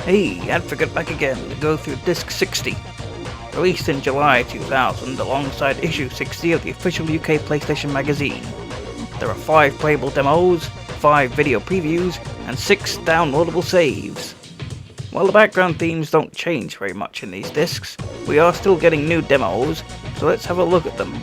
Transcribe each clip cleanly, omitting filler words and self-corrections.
Hey, Advocate back again to go through Disc 60. Released in July 2000 alongside issue 60 of the official UK PlayStation magazine. There are 5 playable demos, 5 video previews, and 6 downloadable saves. While the background themes don't change very much in these discs, we are still getting new demos, so let's have a look at them.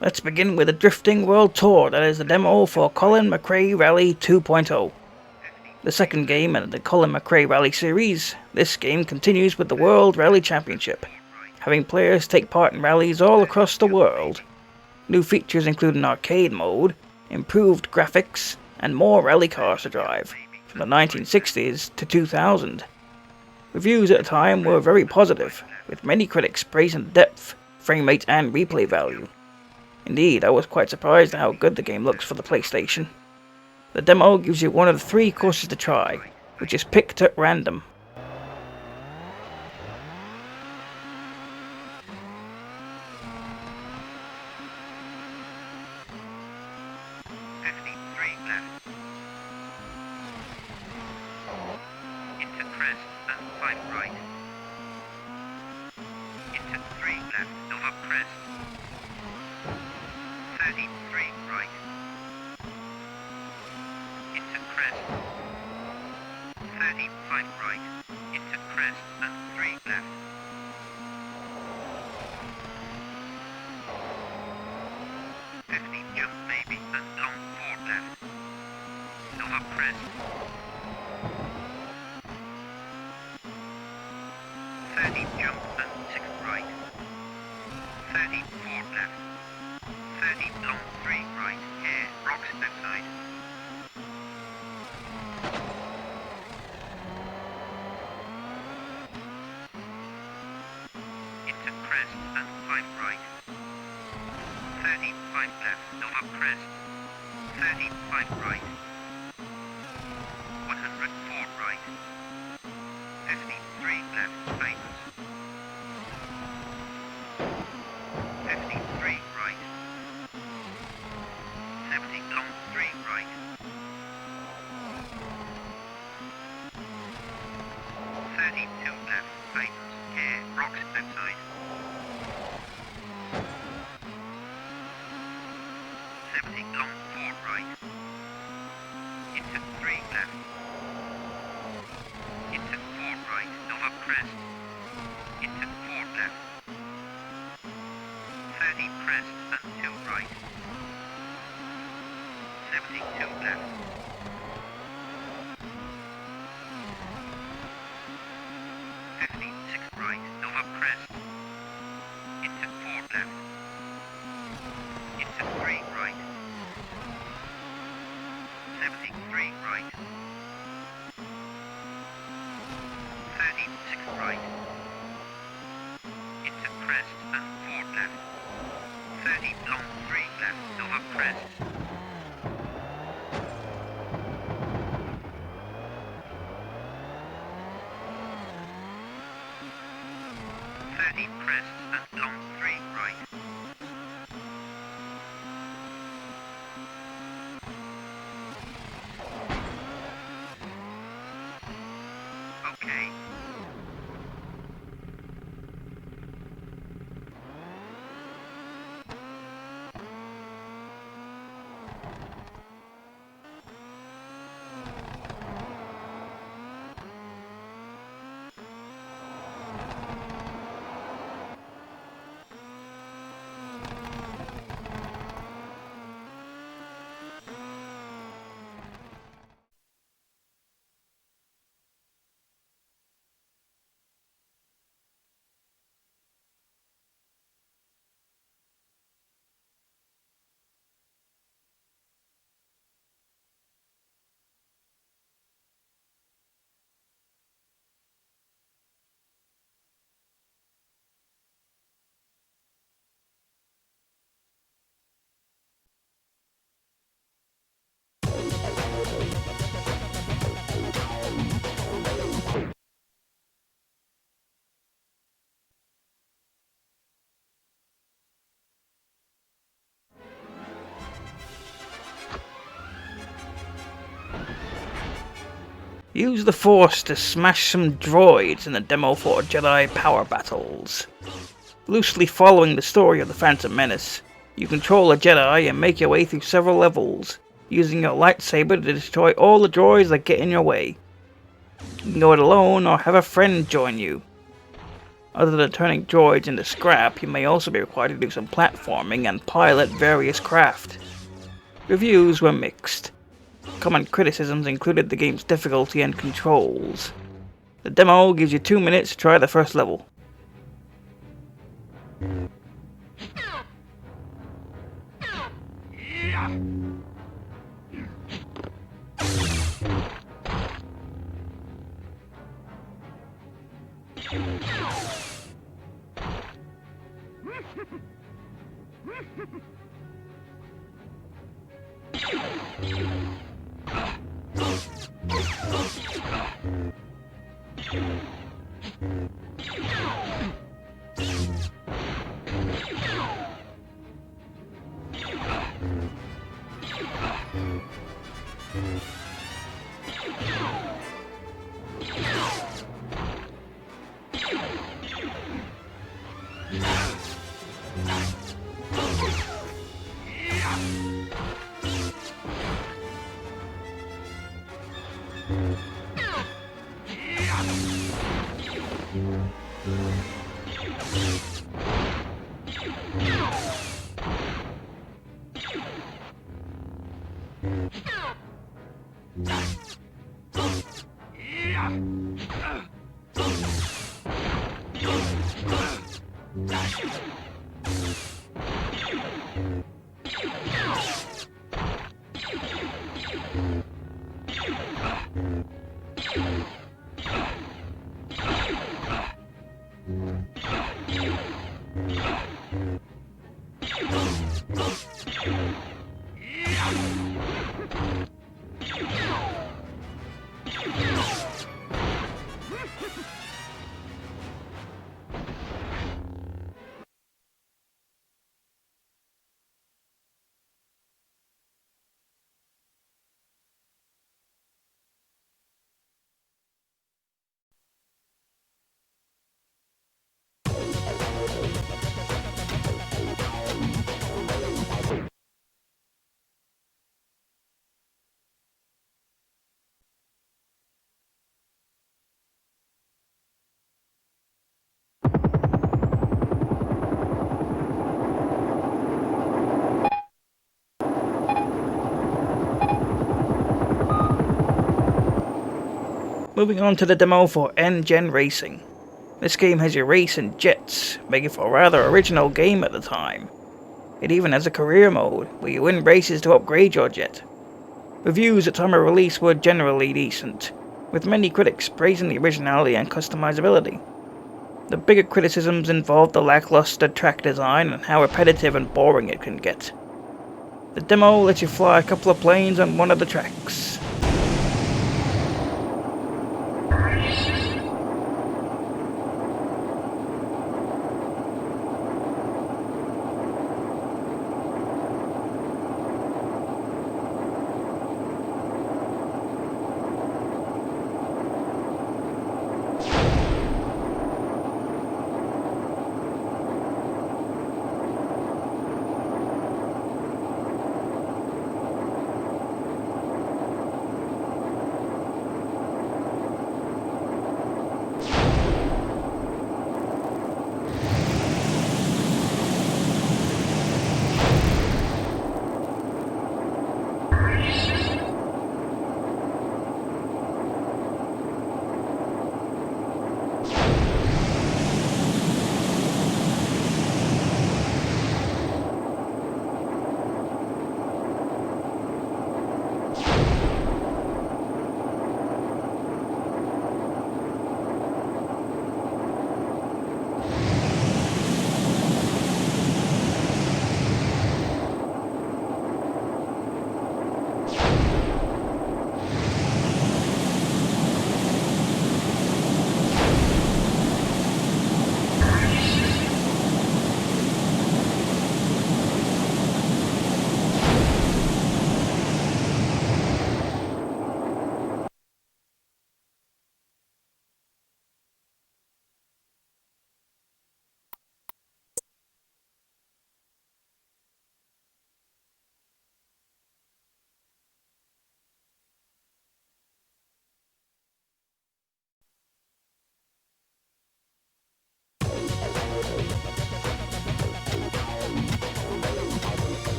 Let's begin with the Drifting World Tour, that is the demo for Colin McRae Rally 2.0. The second game in the Colin McRae Rally series, this game continues with the World Rally Championship, having players take part in rallies all across the world. New features include an arcade mode, improved graphics, and more rally cars to drive, from the 1960s to 2000. Reviews at the time were very positive, with many critics praising the depth, frame rate, and replay value. Indeed, I was quite surprised at how good the game looks for the PlayStation. The demo gives you one of the 3 courses to try, which is picked at random. Use the Force to smash some droids in the demo for Jedi Power Battles. Loosely following the story of the Phantom Menace, you control a Jedi and make your way through several levels, using your lightsaber to destroy all the droids that get in your way. You can go it alone or have a friend join you. Other than turning droids into scrap, you may also be required to do some platforming and pilot various craft. Reviews were mixed. Common criticisms included the game's difficulty and controls. The demo gives you 2 minutes to try the first level. Moving on to the demo for N-Gen Racing. This game has you race in jets, making for a rather original game at the time. It even has a career mode, where you win races to upgrade your jet. Reviews at time of release were generally decent, with many critics praising the originality and customizability. The bigger criticisms involved the lackluster track design and how repetitive and boring it can get. The demo lets you fly a couple of planes on one of the tracks.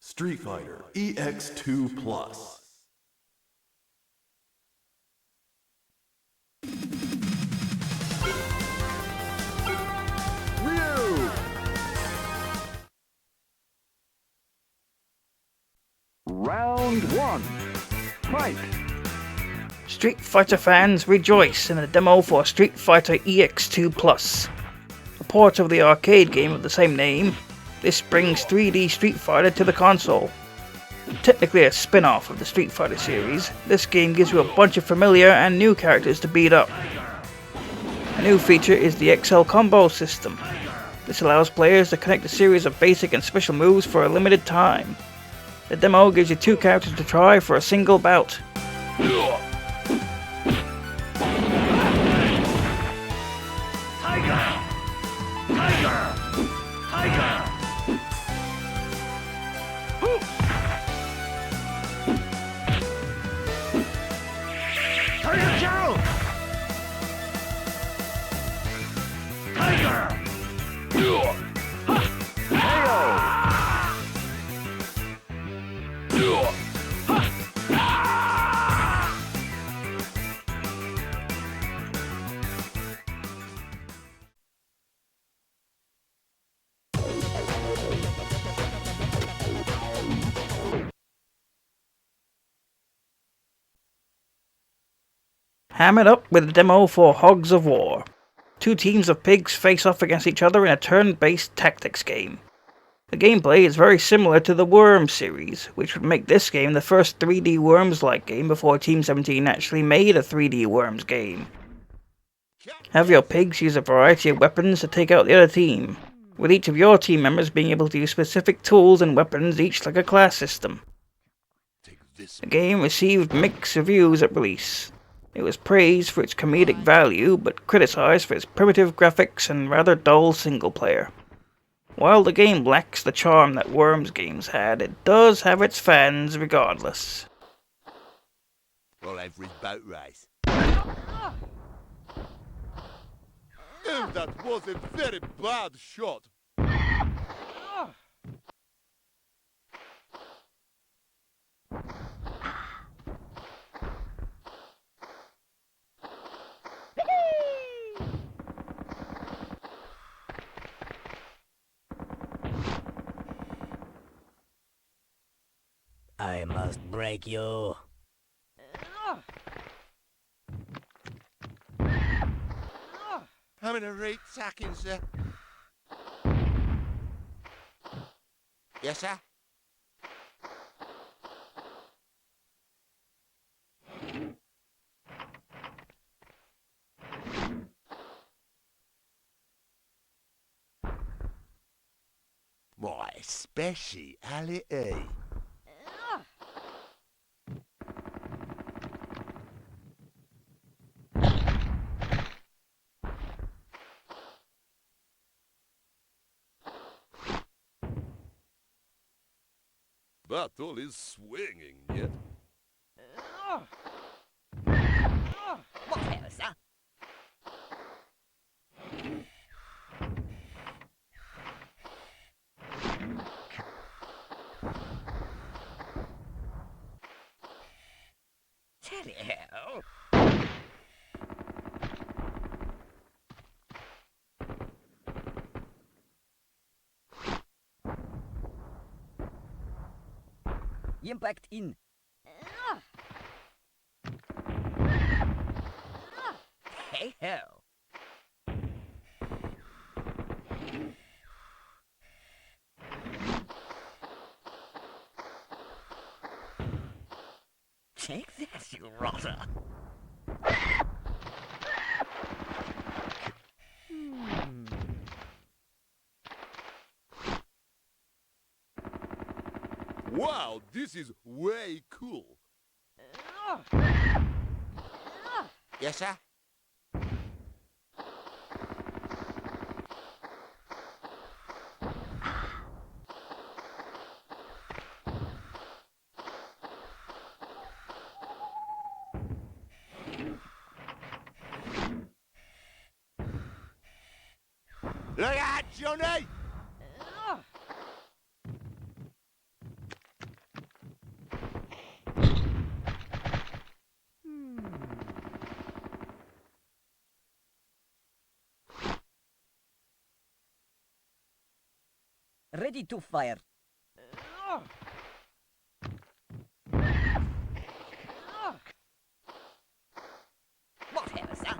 Street Fighter EX2 Plus. Ryu! Round one. Fight! Street Fighter fans rejoice in a demo for Street Fighter EX2 Plus. A port of the arcade game of the same name, this brings 3D Street Fighter to the console. Technically a spin-off of the Street Fighter series, this game gives you a bunch of familiar and new characters to beat up. A new feature is the XL Combo system. This allows players to connect a series of basic and special moves for a limited time. The demo gives you 2 characters to try for a single bout. Ham it up with a demo for Hogs of War. 2 teams of pigs face off against each other in a turn-based tactics game. The gameplay is very similar to the Worms series, which would make this game the first 3D Worms-like game before Team 17 actually made a 3D Worms game. Have your pigs use a variety of weapons to take out the other team, with each of your team members being able to use specific tools and weapons each like a class system. The game received mixed reviews at release. It was praised for its comedic value, but criticized for its primitive graphics and rather dull single player. While the game lacks the charm that Worms games had, it does have its fans regardless. All over his boat race. Oh, that was a very bad shot. I must break you. Having a read sacking, sir. Yes, sir? My speciality. Battle is swinging yet. What hell, sir? Tell you. Impact in. Hey ho. Take this, you rotter. Wow, this is way cool. Yes, sir? Look out, Johnny! Ready to fire. Whatever, sir.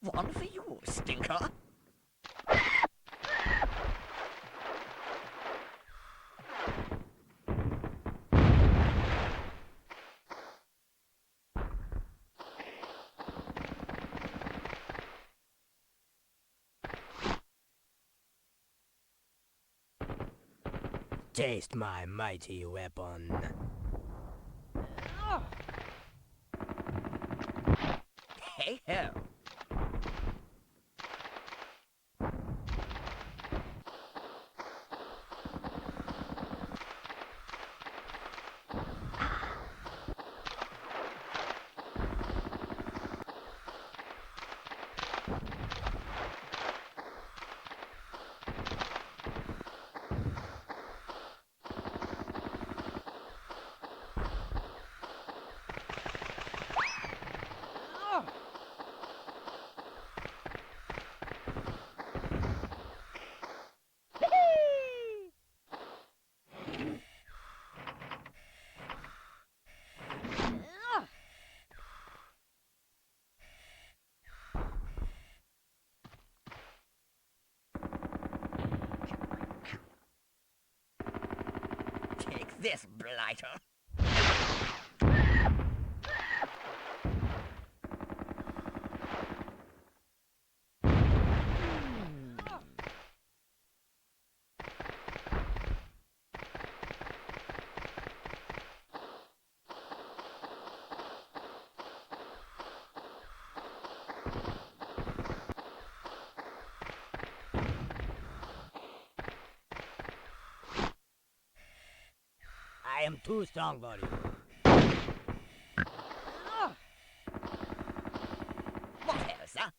One for you, stinker. Taste my mighty weapon. Hey ho. Take this, blighter. I am too strong for you. Whatever, sir.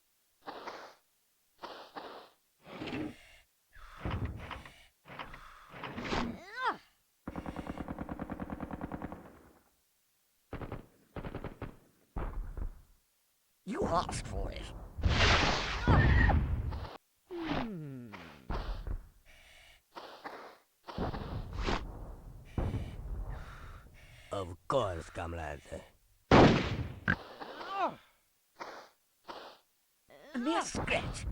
You asked for it. Of course, comrade. A mere scratch.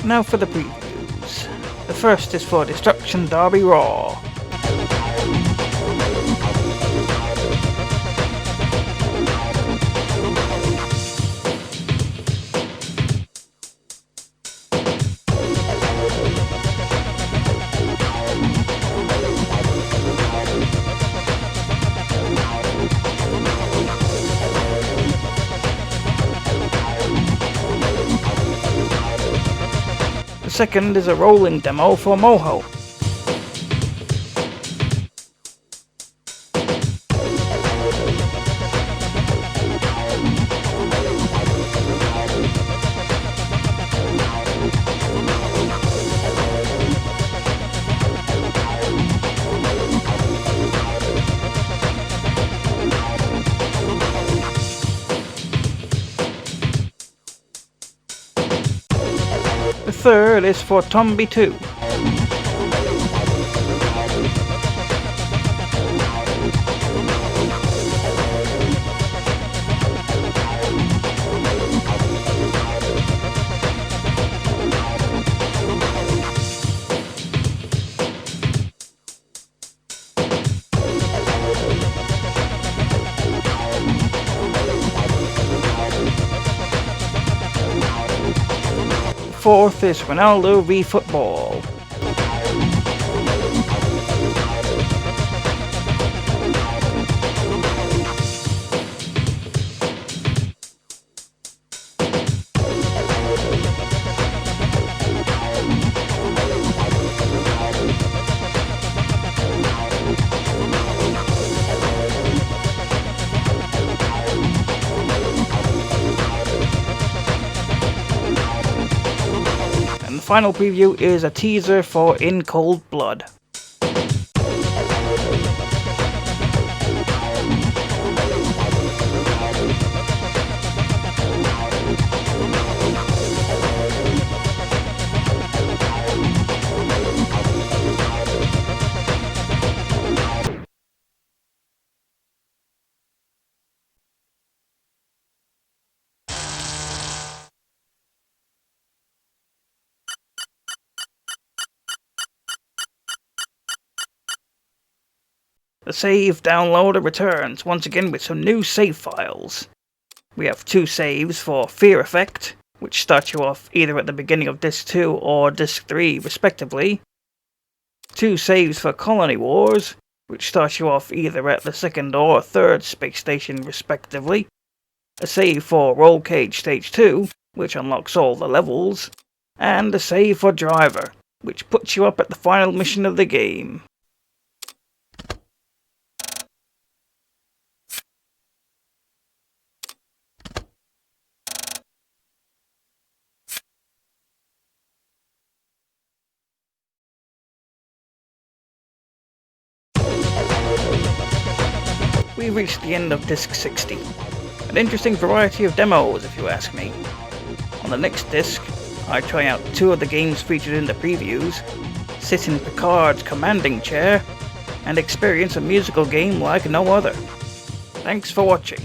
Now for the previews. The first is for Destruction Derby Raw. The second is a rolling demo for Moho. The third is for Tombi 2. 4th is Ronaldo v Football. And the final preview is a teaser for In Cold Blood. The save downloader returns once again with some new save files. We have 2 saves for Fear Effect, which start you off either at the beginning of Disc 2 or Disc 3 respectively. 2 saves for Colony Wars, which start you off either at the 2nd or 3rd space station respectively. A save for Roll Cage Stage 2, which unlocks all the levels. And a save for Driver, which puts you up at the final mission of the game. We reached the end of Disc 60. An interesting variety of demos, if you ask me. On the next disc, I try out 2 of the games featured in the previews, sit in Picard's commanding chair, and experience a musical game like no other. Thanks for watching.